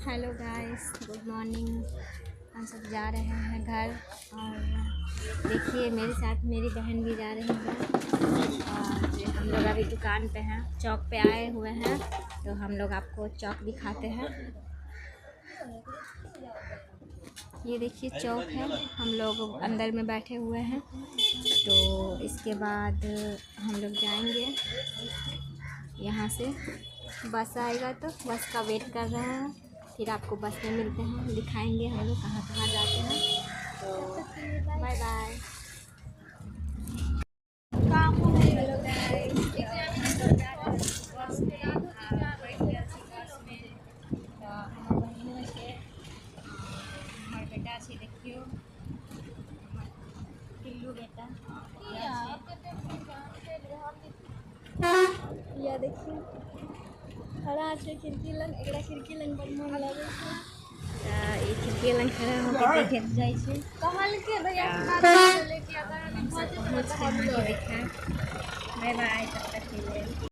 Hello guys, good morning. हम सब जा रहे हैं घर और देखिए मेरे साथ मेरी बहन भी जा रही है। और हम लोग अभी दुकान पे हैं, चौक पे आए हुए हैं, तो हम लोग आपको चौक दिखाते हैं। ये देखिए चौक है, हम लोग अंदर में बैठे हुए हैं। तो इसके बाद हम लोग जाएंगे यहाँ से, बस आएगा तो बस का वेट कर रहे हैं। फिर आपको बस में मिलते हैं, दिखाएंगे हम लोग कहाँ कहाँ जाते हैं। तो बाय बाय। हेलो गाइस, हमार बेटा छै, देखियो पिल्लू बेटा या देखिए खड़ा छै खिड़की लग। एकरा खिड़की लग बड़ मन लागै छै, ई खिड़की लग खड़ा होकर देखैत जाइ छै। कहलकै भैया पहुँच बाय बाय, तब तक के लिए।